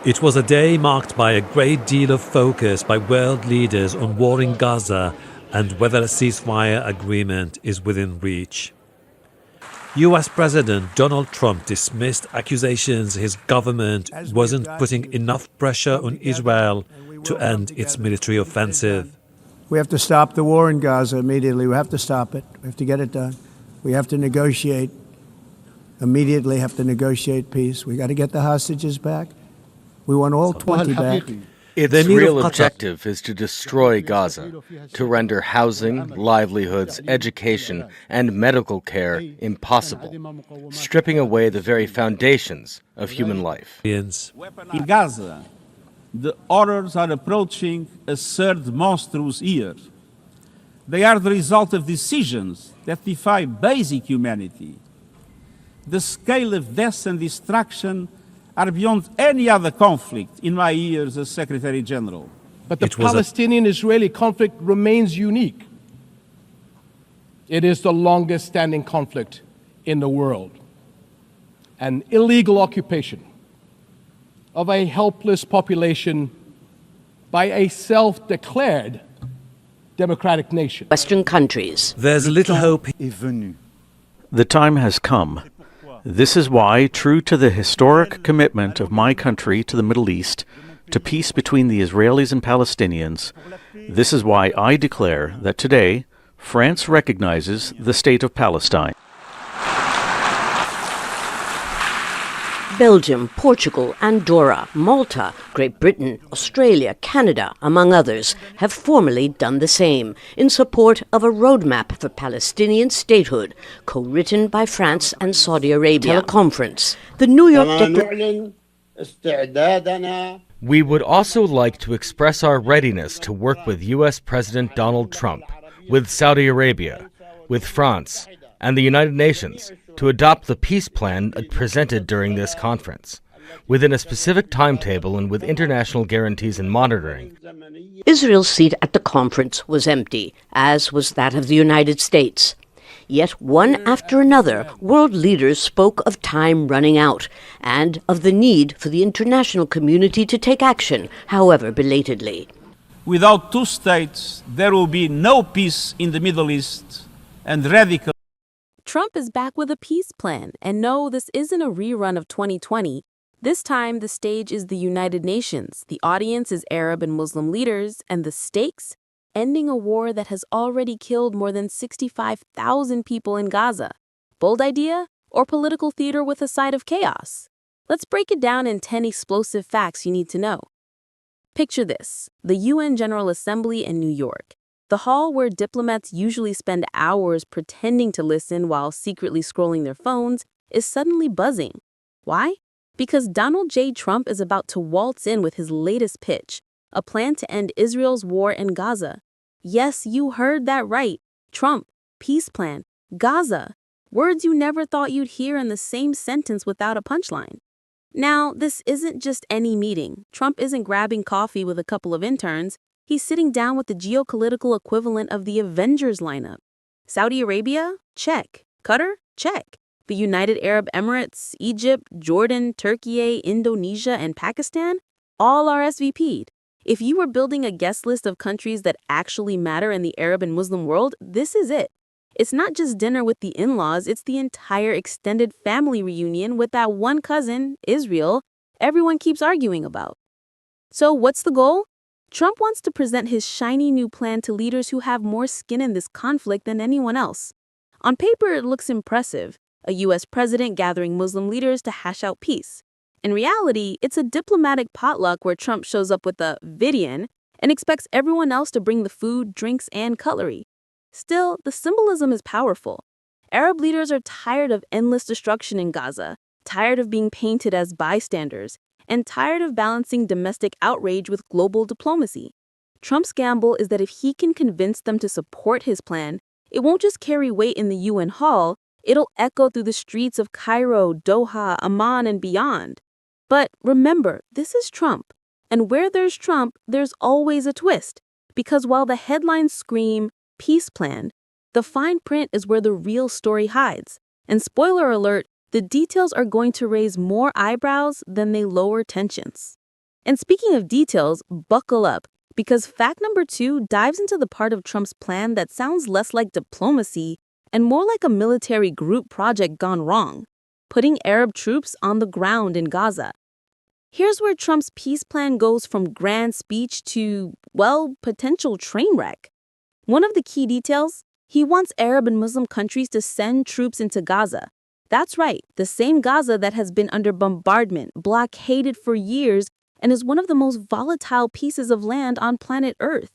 It was a day marked by a great deal of focus by world leaders on war in Gaza and whether a ceasefire agreement is within reach. US President Donald Trump dismissed accusations his government wasn't putting enough pressure on Israel to end its military offensive. We have to stop the war in Gaza immediately. We have to stop it. We have to get it done. We have to negotiate, immediately have to negotiate peace. We got to get the hostages back. We want all 20 back. Its real objective is to destroy Gaza, to render housing, livelihoods, education, and medical care impossible, stripping away the very foundations of human life. In Gaza, the horrors are approaching a third monstrous year. They are the result of decisions that defy basic humanity. The scale of death and destruction are beyond any other conflict in my years as Secretary General. But the Palestinian-Israeli conflict remains unique. It is the longest standing conflict in the world. An illegal occupation of a helpless population by a self-declared democratic nation. Western countries. There's little hope. The time has come. This is why, true to the historic commitment of my country to the Middle East, to peace between the Israelis and Palestinians, this is why I declare that today, France recognizes the state of Palestine. Belgium, Portugal, Andorra, Malta, Great Britain, Australia, Canada, among others, have formally done the same in support of a roadmap for Palestinian statehood, co-written by France and Saudi Arabia. Teleconference. The New York Declaration. We would also like to express our readiness to work with U.S. President Donald Trump, with Saudi Arabia, with France, and the United Nations to adopt the peace plan presented during this conference, within a specific timetable and with international guarantees and monitoring. Israel's seat at the conference was empty, as was that of the United States. Yet one after another, world leaders spoke of time running out and of the need for the international community to take action, however belatedly. Without two states, there will be no peace in the Middle East, and radical. Trump is back with a peace plan, and no, this isn't a rerun of 2020. This time, the stage is the United Nations, the audience is Arab and Muslim leaders, and the stakes? Ending a war that has already killed more than 65,000 people in Gaza. Bold idea, or political theater with a side of chaos? Let's break it down in 10 explosive facts you need to know. Picture this, the UN General Assembly in New York. The hall where diplomats usually spend hours pretending to listen while secretly scrolling their phones is suddenly buzzing. Why? Because Donald J. Trump is about to waltz in with his latest pitch, a plan to end Israel's war in Gaza. Yes, you heard that right. Trump, peace plan, Gaza. Words you never thought you'd hear in the same sentence without a punchline. Now, this isn't just any meeting. Trump isn't grabbing coffee with a couple of interns. He's sitting down with the geopolitical equivalent of the Avengers lineup. Saudi Arabia? Check. Qatar? Check. The United Arab Emirates, Egypt, Jordan, Turkey, Indonesia, and Pakistan? All RSVP'd. If you were building a guest list of countries that actually matter in the Arab and Muslim world, this is it. It's not just dinner with the in-laws, it's the entire extended family reunion with that one cousin, Israel, everyone keeps arguing about. So what's the goal? Trump wants to present his shiny new plan to leaders who have more skin in this conflict than anyone else. On paper, it looks impressive, a U.S. president gathering Muslim leaders to hash out peace. In reality, it's a diplomatic potluck where Trump shows up with a vidian and expects everyone else to bring the food, drinks, and cutlery. Still, the symbolism is powerful. Arab leaders are tired of endless destruction in Gaza, tired of being painted as bystanders, and tired of balancing domestic outrage with global diplomacy. Trump's gamble is that if he can convince them to support his plan, it won't just carry weight in the UN hall, it'll echo through the streets of Cairo, Doha, Amman, and beyond. But remember, this is Trump. And where there's Trump, there's always a twist. Because while the headlines scream, peace plan, the fine print is where the real story hides. And spoiler alert, the details are going to raise more eyebrows than they lower tensions. And speaking of details, buckle up, because fact number 2 dives into the part of Trump's plan that sounds less like diplomacy and more like a military group project gone wrong, putting Arab troops on the ground in Gaza. Here's where Trump's peace plan goes from grand speech to, well, potential train wreck. One of the key details, he wants Arab and Muslim countries to send troops into Gaza. That's right, the same Gaza that has been under bombardment, blockaded for years, and is one of the most volatile pieces of land on planet Earth.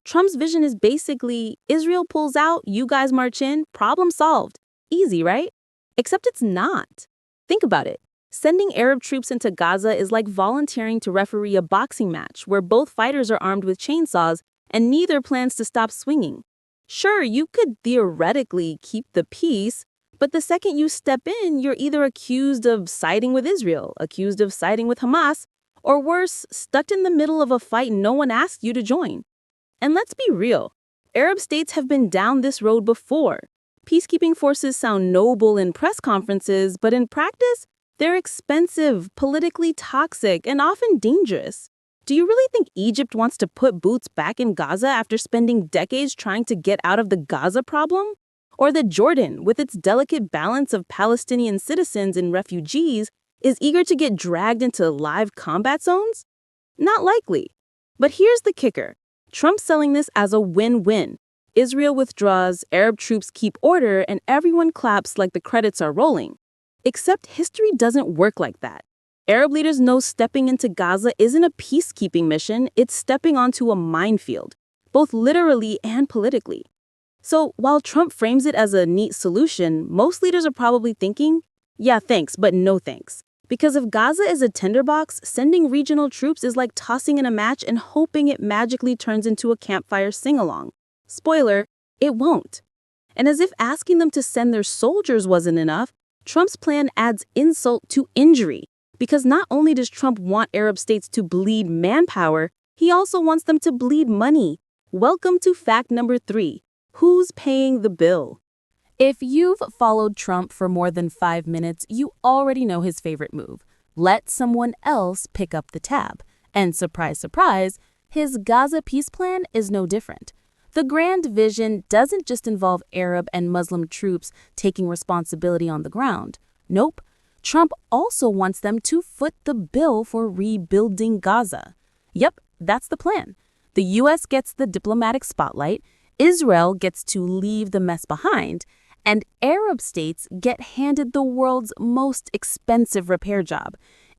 Trump's vision is basically, Israel pulls out, you guys march in, problem solved. Easy, right? Except it's not. Think about it. Sending Arab troops into Gaza is like volunteering to referee a boxing match where both fighters are armed with chainsaws and neither plans to stop swinging. Sure, you could theoretically keep the peace, but the second you step in, you're either accused of siding with Israel, accused of siding with Hamas, or worse, stuck in the middle of a fight no one asked you to join. And let's be real, Arab states have been down this road before. Peacekeeping forces sound noble in press conferences, but in practice, they're expensive, politically toxic, and often dangerous. Do you really think Egypt wants to put boots back in Gaza after spending decades trying to get out of the Gaza problem? Or that Jordan, with its delicate balance of Palestinian citizens and refugees, is eager to get dragged into live combat zones? Not likely. But here's the kicker. Trump's selling this as a win-win. Israel withdraws, Arab troops keep order, and everyone claps like the credits are rolling. Except history doesn't work like that. Arab leaders know stepping into Gaza isn't a peacekeeping mission, it's stepping onto a minefield, both literally and politically. So while Trump frames it as a neat solution, most leaders are probably thinking, yeah, thanks, but no thanks. Because if Gaza is a tinderbox, sending regional troops is like tossing in a match and hoping it magically turns into a campfire sing-along. Spoiler, it won't. And as if asking them to send their soldiers wasn't enough, Trump's plan adds insult to injury. Because not only does Trump want Arab states to bleed manpower, he also wants them to bleed money. Welcome to fact number 3. Who's paying the bill? If you've followed Trump for more than 5 minutes, you already know his favorite move. Let someone else pick up the tab. And surprise, surprise, his Gaza peace plan is no different. The grand vision doesn't just involve Arab and Muslim troops taking responsibility on the ground. Nope. Trump also wants them to foot the bill for rebuilding Gaza. Yep, that's the plan. The U.S. gets the diplomatic spotlight, Israel gets to leave the mess behind, and Arab states get handed the world's most expensive repair job.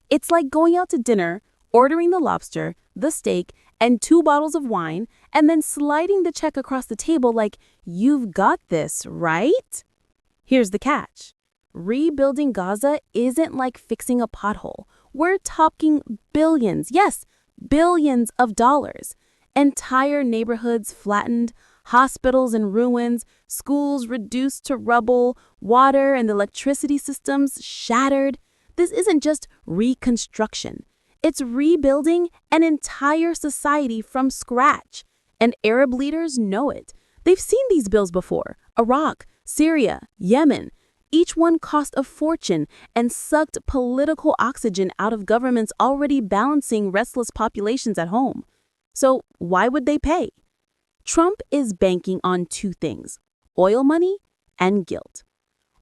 It's like going out to dinner, ordering the lobster, the steak, and 2 bottles of wine, and then sliding the check across the table like, you've got this, right? Here's the catch. Rebuilding Gaza isn't like fixing a pothole. We're talking billions, yes, billions of dollars. Entire neighborhoods flattened, hospitals in ruins, schools reduced to rubble, water and electricity systems shattered. This isn't just reconstruction. It's rebuilding an entire society from scratch. And Arab leaders know it. They've seen these bills before. Iraq, Syria, Yemen. Each one cost a fortune and sucked political oxygen out of governments already balancing restless populations at home. So why would they pay? Trump is banking on 2 things, oil money and guilt.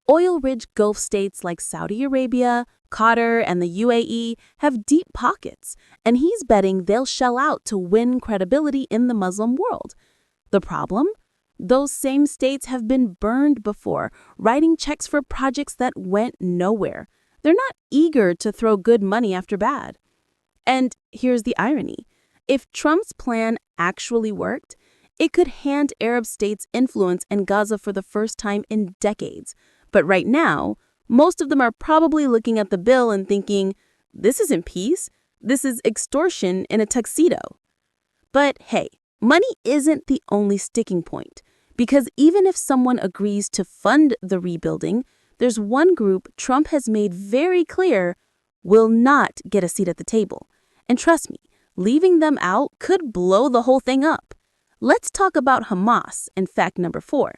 Oil-rich Gulf states like Saudi Arabia, Qatar, and the UAE have deep pockets, and he's betting they'll shell out to win credibility in the Muslim world. The problem? Those same states have been burned before, writing checks for projects that went nowhere. They're not eager to throw good money after bad. And here's the irony. If Trump's plan actually worked, it could hand Arab states influence in Gaza for the first time in decades. But right now, most of them are probably looking at the bill and thinking, this isn't peace, this is extortion in a tuxedo. But hey, money isn't the only sticking point. Because even if someone agrees to fund the rebuilding, there's one group Trump has made very clear will not get a seat at the table. And trust me, leaving them out could blow the whole thing up. Let's talk about Hamas in fact number 4.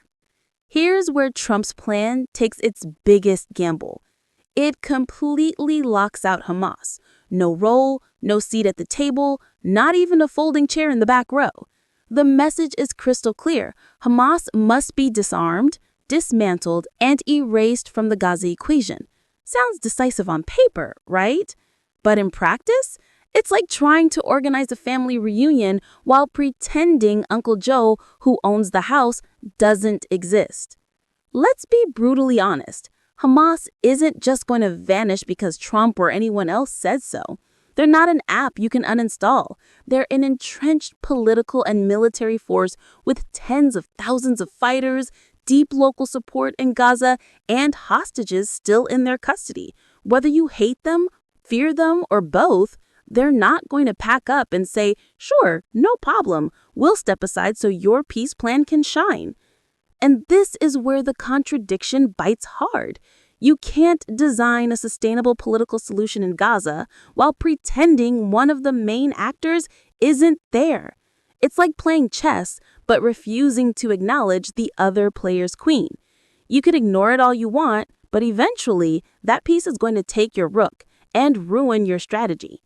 Here's where Trump's plan takes its biggest gamble. It completely locks out Hamas. No role, No seat at the table, not even a folding chair in the back row. The message is crystal clear. Hamas must be disarmed, dismantled, and erased from the Gaza equation. Sounds decisive on paper, right? But in practice, it's like trying to organize a family reunion while pretending Uncle Joe, who owns the house, doesn't exist. Let's be brutally honest. Hamas isn't just going to vanish because Trump or anyone else says so. They're not an app you can uninstall. They're an entrenched political and military force with tens of thousands of fighters, deep local support in Gaza, and hostages still in their custody. Whether you hate them, fear them, or both, they're not going to pack up and say, sure, no problem, we'll step aside so your peace plan can shine. And this is where the contradiction bites hard. You can't design a sustainable political solution in Gaza while pretending one of the main actors isn't there. It's like playing chess, but refusing to acknowledge the other player's queen. You could ignore it all you want, but eventually that piece is going to take your rook and ruin your strategy.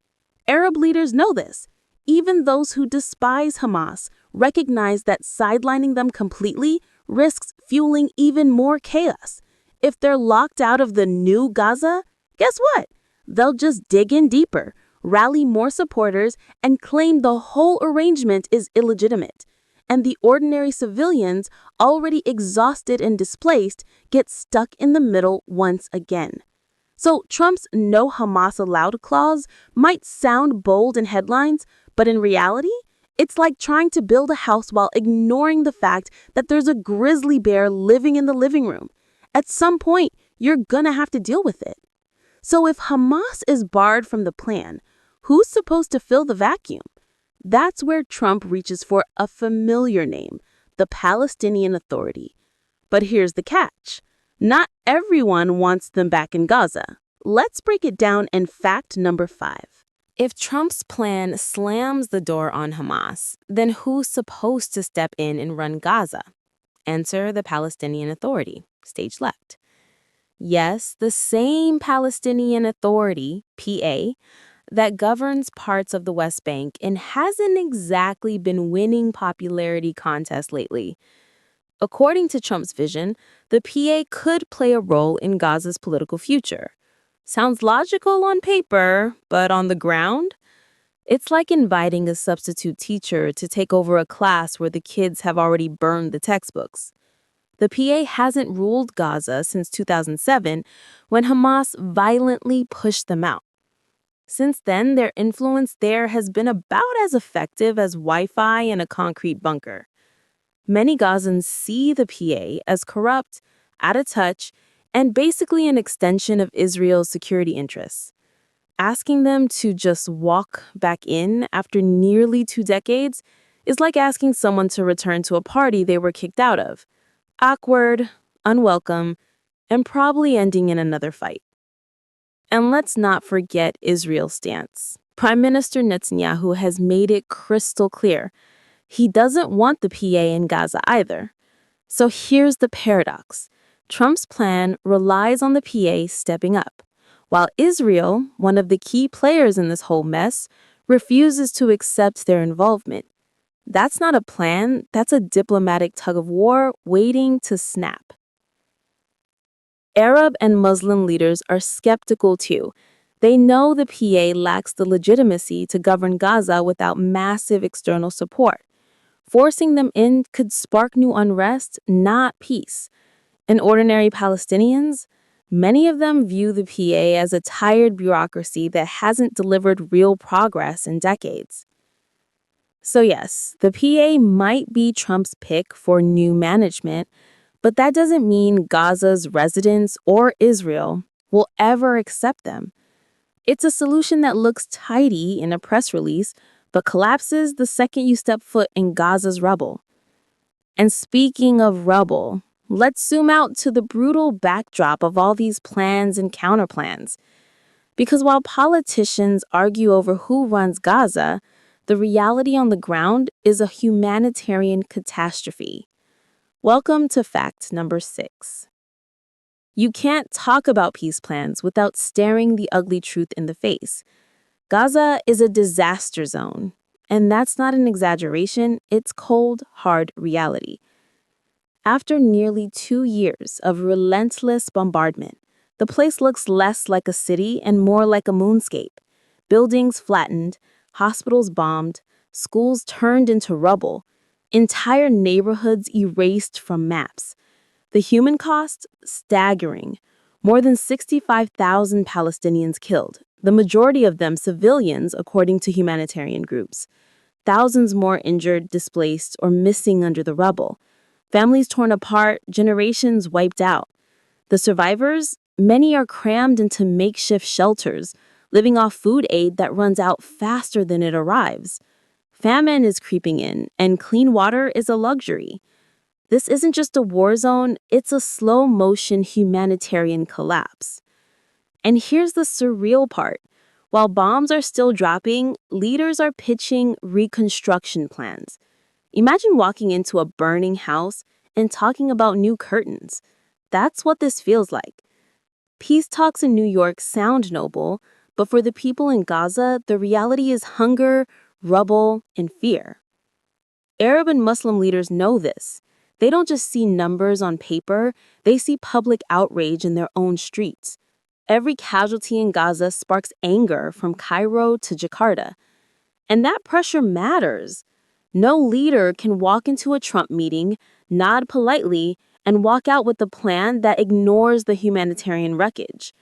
Arab leaders know this. Even those who despise Hamas recognize that sidelining them completely risks fueling even more chaos. If they're locked out of the new Gaza, guess what? They'll just dig in deeper, rally more supporters, and claim the whole arrangement is illegitimate. And the ordinary civilians, already exhausted and displaced, get stuck in the middle once again. So Trump's "No Hamas Allowed" clause might sound bold in headlines, but in reality, it's like trying to build a house while ignoring the fact that there's a grizzly bear living in the living room. At some point, you're gonna have to deal with it. So if Hamas is barred from the plan, who's supposed to fill the vacuum? That's where Trump reaches for a familiar name, the Palestinian Authority. But here's the catch. Not everyone wants them back in Gaza. Let's break it down in fact number 5. If Trump's plan slams the door on Hamas, then who's supposed to step in and run Gaza? Answer the Palestinian Authority, stage left. Yes, the same Palestinian Authority, PA, that governs parts of the West Bank and hasn't exactly been winning popularity contests lately. According to Trump's vision, the PA could play a role in Gaza's political future. Sounds logical on paper, but on the ground? It's like inviting a substitute teacher to take over a class where the kids have already burned the textbooks. The PA hasn't ruled Gaza since 2007, when Hamas violently pushed them out. Since then, their influence there has been about as effective as Wi-Fi in a concrete bunker. Many Gazans see the PA as corrupt, out of touch, and basically an extension of Israel's security interests. Asking them to just walk back in after nearly 2 decades is like asking someone to return to a party they were kicked out of. Awkward, unwelcome, and probably ending in another fight. And let's not forget Israel's stance. Prime Minister Netanyahu has made it crystal clear. He doesn't want the PA in Gaza either. So here's the paradox. Trump's plan relies on the PA stepping up, while Israel, one of the key players in this whole mess, refuses to accept their involvement. That's not a plan, that's a diplomatic tug-of-war waiting to snap. Arab and Muslim leaders are skeptical too. They know the PA lacks the legitimacy to govern Gaza without massive external support. Forcing them in could spark new unrest, not peace. And ordinary Palestinians, many of them view the PA as a tired bureaucracy that hasn't delivered real progress in decades. So yes, the PA might be Trump's pick for new management, but that doesn't mean Gaza's residents or Israel will ever accept them. It's a solution that looks tidy in a press release, but collapses the second you step foot in Gaza's rubble. And speaking of rubble, let's zoom out to the brutal backdrop of all these plans and counterplans. Because while politicians argue over who runs Gaza, the reality on the ground is a humanitarian catastrophe. Welcome to fact number 6. You can't talk about peace plans without staring the ugly truth in the face. Gaza is a disaster zone, and that's not an exaggeration, it's cold, hard reality. After nearly 2 years of relentless bombardment, the place looks less like a city and more like a moonscape. Buildings flattened, hospitals bombed, schools turned into rubble, entire neighborhoods erased from maps. The human cost? Staggering. More than 65,000 Palestinians killed, the majority of them civilians, according to humanitarian groups. Thousands more injured, displaced, or missing under the rubble. Families torn apart, generations wiped out. The survivors? Many are crammed into makeshift shelters, living off food aid that runs out faster than it arrives. Famine is creeping in, and clean water is a luxury. This isn't just a war zone, it's a slow-motion humanitarian collapse. And here's the surreal part. While bombs are still dropping, leaders are pitching reconstruction plans. Imagine walking into a burning house and talking about new curtains. That's what this feels like. Peace talks in New York sound noble, but for the people in Gaza, the reality is hunger, rubble, and fear. Arab and Muslim leaders know this. They don't just see numbers on paper, they see public outrage in their own streets. Every casualty in Gaza sparks anger from Cairo to Jakarta. And that pressure matters. No leader can walk into a Trump meeting, nod politely, and walk out with a plan that ignores the humanitarian wreckage.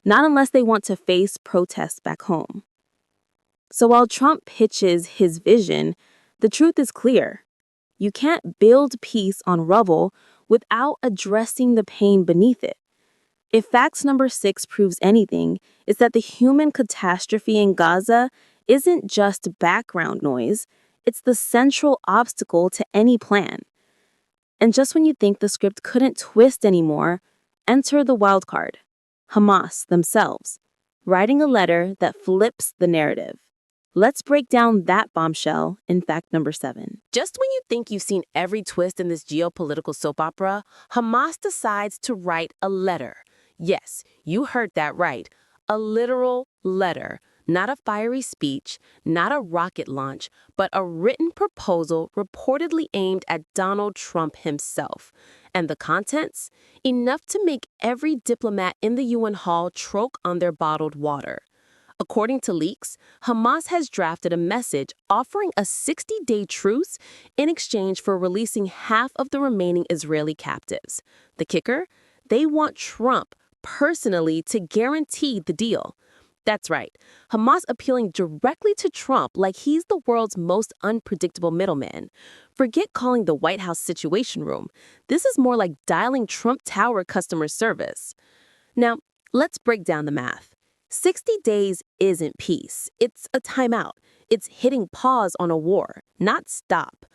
Not unless they want to face protests back home. So while Trump pitches his vision, the truth is clear. You can't build peace on rubble without addressing the pain beneath it. If facts number 6 proves anything, it's that the human catastrophe in Gaza isn't just background noise, it's the central obstacle to any plan. And just when you think the script couldn't twist anymore, enter the wild card, Hamas themselves, writing a letter that flips the narrative. Let's break down that bombshell in fact number 7. Just when you think you've seen every twist in this geopolitical soap opera, Hamas decides to write a letter. Yes, you heard that right. A literal letter. Not a fiery speech, not a rocket launch, but a written proposal reportedly aimed at Donald Trump himself. And the contents? Enough to make every diplomat in the UN hall choke on their bottled water. According to leaks, Hamas has drafted a message offering a 60-day truce in exchange for releasing half of the remaining Israeli captives. The kicker? They want Trump personally to guarantee the deal. That's right, Hamas appealing directly to Trump like he's the world's most unpredictable middleman. Forget calling the White House Situation Room. This is more like dialing Trump Tower customer service. Now, let's break down the math. 60 days isn't peace. It's a timeout. It's hitting pause on a war, not stop.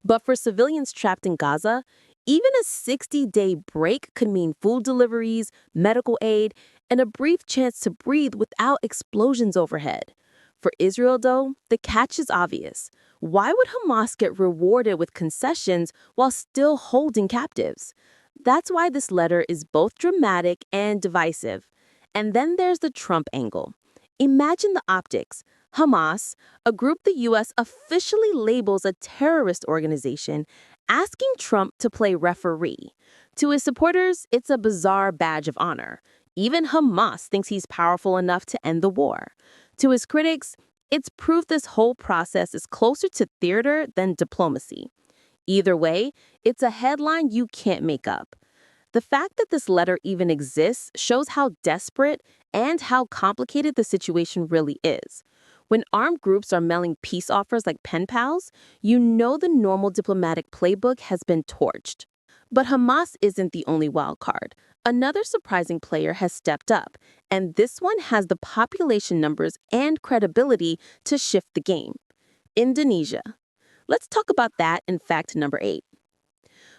But for civilians trapped in Gaza, even a 60-day break could mean food deliveries, medical aid, and a brief chance to breathe without explosions overhead. For Israel, though, the catch is obvious. Why would Hamas get rewarded with concessions while still holding captives? That's why this letter is both dramatic and divisive. And then there's the Trump angle. Imagine the optics. Hamas, a group the U.S. officially labels a terrorist organization, asking Trump to play referee. To his supporters, it's a bizarre badge of honor. Even Hamas thinks he's powerful enough to end the war. To his critics, it's proof this whole process is closer to theater than diplomacy. Either way, it's a headline you can't make up. The fact that this letter even exists shows how desperate and how complicated the situation really is. When armed groups are mailing peace offers like pen pals, you know the normal diplomatic playbook has been torched. But Hamas isn't the only wild card. Another surprising player has stepped up, and this one has the population numbers and credibility to shift the game. Indonesia. Let's talk about that in fact number 8.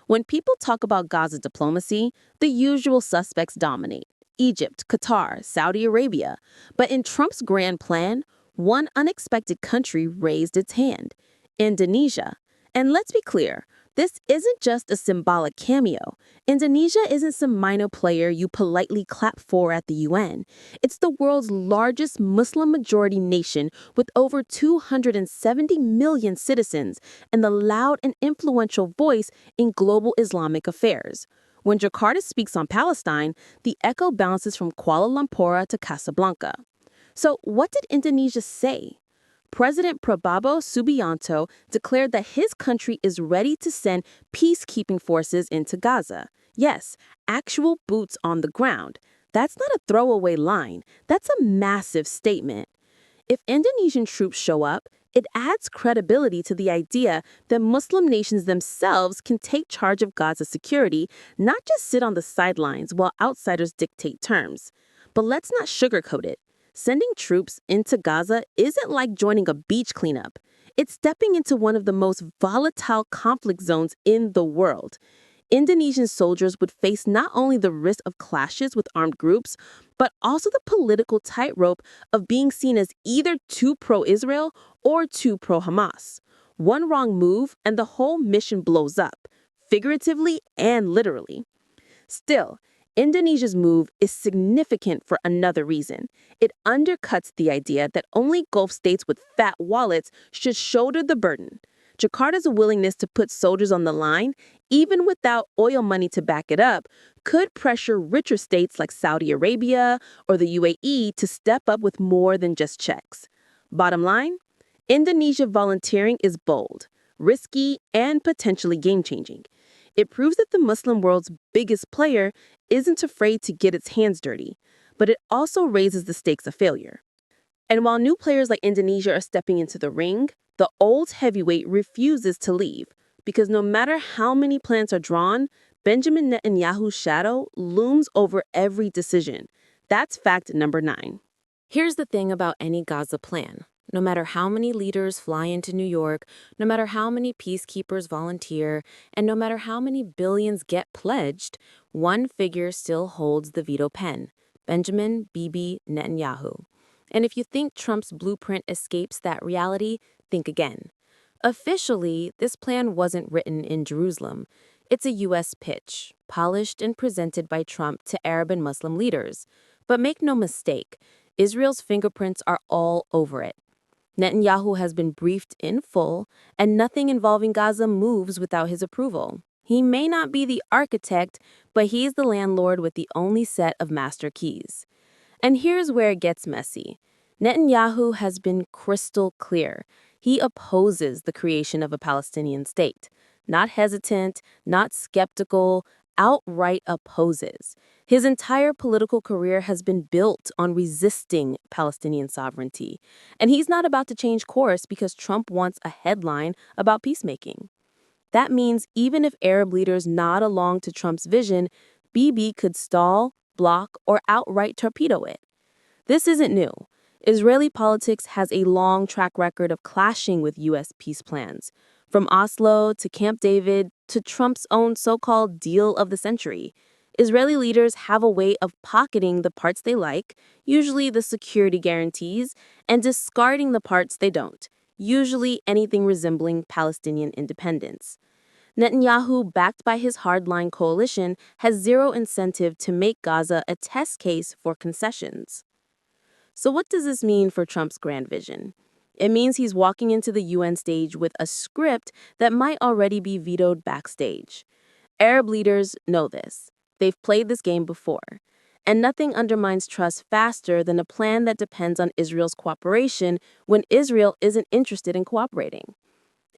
When people talk about Gaza diplomacy, the usual suspects dominate. Egypt, Qatar, Saudi Arabia. But in Trump's grand plan, one unexpected country raised its hand. Indonesia. And let's be clear, This isn't just a symbolic cameo. Indonesia isn't some minor player you politely clap for at the UN. It's the world's largest Muslim-majority nation with over 270 million citizens and the loud and influential voice in global Islamic affairs. When Jakarta speaks on Palestine, the echo bounces from Kuala Lumpur to Casablanca. So what did Indonesia say? President Prabowo Subianto declared that his country is ready to send peacekeeping forces into Gaza. Yes, actual boots on the ground. That's not a throwaway line. That's a massive statement. If Indonesian troops show up, it adds credibility to the idea that Muslim nations themselves can take charge of Gaza's security, not just sit on the sidelines while outsiders dictate terms. But let's not sugarcoat it. Sending troops into Gaza isn't like joining a beach cleanup. It's stepping into one of the most volatile conflict zones in the world. Indonesian soldiers would face not only the risk of clashes with armed groups, but also the political tightrope of being seen as either too pro-Israel or too pro-Hamas. One wrong move and the whole mission blows up, figuratively and literally. Still, Indonesia's move is significant for another reason. It undercuts the idea that only Gulf states with fat wallets should shoulder the burden. Jakarta's willingness to put soldiers on the line, even without oil money to back it up, could pressure richer states like Saudi Arabia or the UAE to step up with more than just checks. Bottom line, Indonesia volunteering is bold, risky, and potentially game-changing. It proves that the Muslim world's biggest player isn't afraid to get its hands dirty, but it also raises the stakes of failure. And while new players like Indonesia are stepping into the ring, the old heavyweight refuses to leave, because no matter how many plans are drawn, Benjamin Netanyahu's shadow looms over every decision. That's fact number 9. Here's the thing about any Gaza plan. No matter how many leaders fly into New York, no matter how many peacekeepers volunteer, and no matter how many billions get pledged, one figure still holds the veto pen: Benjamin Bibi Netanyahu. And if you think Trump's blueprint escapes that reality, think again. Officially, this plan wasn't written in Jerusalem. It's a U.S. pitch, polished and presented by Trump to Arab and Muslim leaders. But make no mistake, Israel's fingerprints are all over it. Netanyahu has been briefed in full, and nothing involving Gaza moves without his approval. He may not be the architect, but he's the landlord with the only set of master keys. And here's where it gets messy. Netanyahu has been crystal clear. He opposes the creation of a Palestinian state. Not hesitant, not skeptical, outright opposes. His entire political career has been built on resisting Palestinian sovereignty. And he's not about to change course because Trump wants a headline about peacemaking. That means even if Arab leaders nod along to Trump's vision, Bibi could stall, block, or outright torpedo it. This isn't new. Israeli politics has a long track record of clashing with U.S. peace plans, from Oslo to Camp David to Trump's own so-called deal of the century. Israeli leaders have a way of pocketing the parts they like, usually the security guarantees, and discarding the parts they don't, usually anything resembling Palestinian independence. Netanyahu, backed by his hardline coalition, has zero incentive to make Gaza a test case for concessions. So what does this mean for Trump's grand vision? It means he's walking into the UN stage with a script that might already be vetoed backstage. Arab leaders know this. They've played this game before. And nothing undermines trust faster than a plan that depends on Israel's cooperation when Israel isn't interested in cooperating.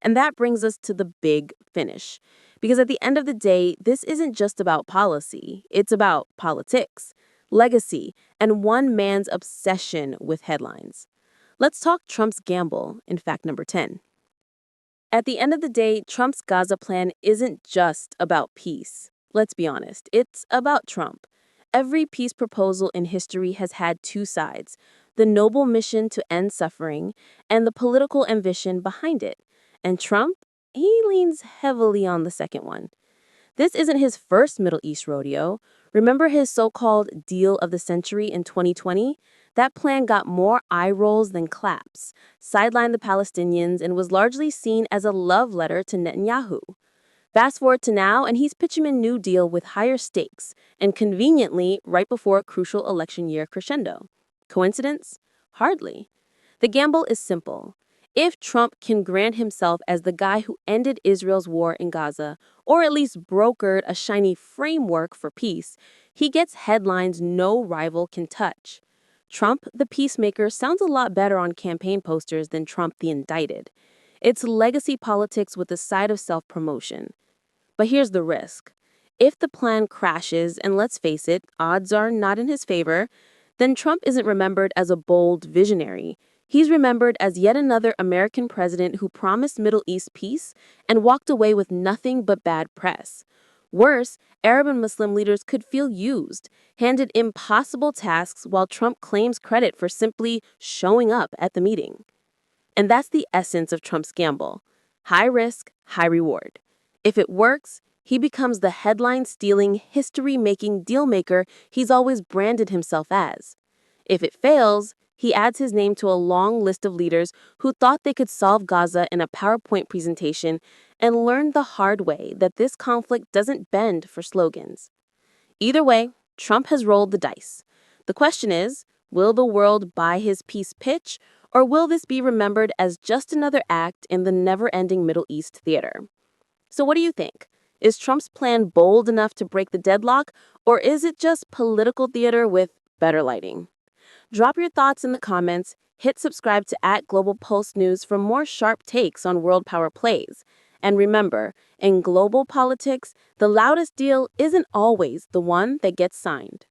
And that brings us to the big finish. Because at the end of the day, this isn't just about policy. It's about politics, legacy, and one man's obsession with headlines. Let's talk Trump's gamble in fact number 10. At the end of the day, Trump's Gaza plan isn't just about peace. Let's be honest, it's about Trump. Every peace proposal in history has had two sides: the noble mission to end suffering and the political ambition behind it. And Trump, he leans heavily on the second one. This isn't his first Middle East rodeo. Remember his so-called deal of the century in 2020? That plan got more eye rolls than claps, sidelined the Palestinians, and was largely seen as a love letter to Netanyahu. Fast forward to now, and he's pitching a new deal with higher stakes, and conveniently right before a crucial election year crescendo. Coincidence? Hardly. The gamble is simple. If Trump can grant himself as the guy who ended Israel's war in Gaza, or at least brokered a shiny framework for peace, he gets headlines no rival can touch. Trump, the peacemaker, sounds a lot better on campaign posters than Trump, the indicted. It's legacy politics with a side of self-promotion. But here's the risk. If the plan crashes, and let's face it, odds are not in his favor, then Trump isn't remembered as a bold visionary. He's remembered as yet another American president who promised Middle East peace and walked away with nothing but bad press. Worse, Arab and Muslim leaders could feel used, handed impossible tasks while Trump claims credit for simply showing up at the meeting. And that's the essence of Trump's gamble. High risk, high reward. If it works, he becomes the headline-stealing, history-making deal-maker he's always branded himself as. If it fails, he adds his name to a long list of leaders who thought they could solve Gaza in a PowerPoint presentation and learned the hard way that this conflict doesn't bend for slogans. Either way, Trump has rolled the dice. The question is, will the world buy his peace pitch, or will this be remembered as just another act in the never-ending Middle East theater? So what do you think? Is Trump's plan bold enough to break the deadlock, or is it just political theater with better lighting? Drop your thoughts in the comments, hit subscribe to @GlobalPulse for more sharp takes on world power plays. And remember, in global politics, the loudest deal isn't always the one that gets signed.